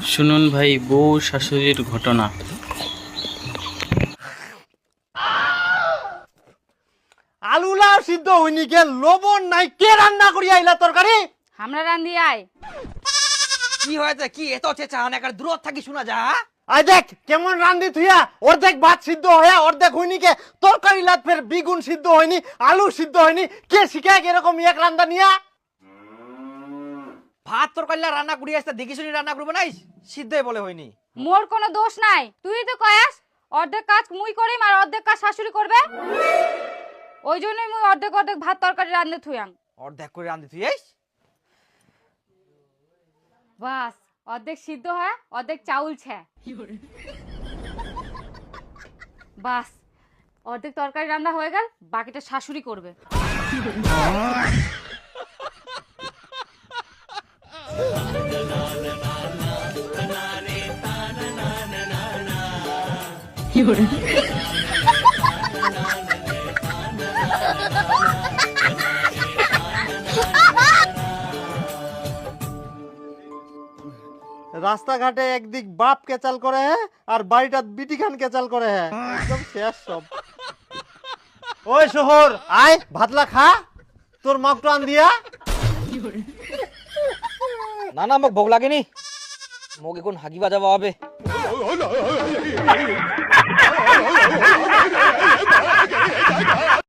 শুনুন ভাই, বউ শাশুড়ির ঘটনা। আলুলাও সিদ্ধ হইনি কে লবণ নাই কে রান্না করি আইলা তরকারি আমরা রান্ধি আয়। কি হয়েছে? কি এত চেঁচা একার দূর থাকি শোনা যা। আই দেখ কেমন রান্ধি থুইয়া অর্ধেক ভাত সিদ্ধ হইয়া অর্ধেক হইনি কে তরকারি লাত ফের বিগুন সিদ্ধ হয়নি আলু সিদ্ধ হয়নি কে শিখায় এরকম এক রান্না নিয়া ভাত তরকারি রান্না করি আসতে দেখি শুনি রান্না করবো নাই সিদ্ধই বলে হয়নি। মোর কোনো দোষ নাই, তুই তো কয়াস অর্ধেক কাজ মুই করিম আর অর্ধেক কাজ শাশুড়ি করবে। ওই জন্যই মুই অর্ধেক অর্ধেক ভাত তরকারি রান্ধে থুয়াং। অর্ধেক করে রান্ধি তুই এই বাস অর্ধেক সিদ্ধ হয় অর্ধেক চাউল ছে। বাস অর্ধেক তরকারি রান্না হয়ে গেল, বাকিটা শাশুড়ি করবে। রাস্তাঘাটে একদিক বাপ কেচাল করে হ্যাঁ আর বাড়িটা বিটি খান কেচাল করে হ্যাঁ একদম শেষ সব। ওই শহর আয় ভাতলা খা তোর মাকটো আন দিয়া। না না মোক ভোগ লাগেনি, মোক এখন হাগিবা যাওয়া হবে।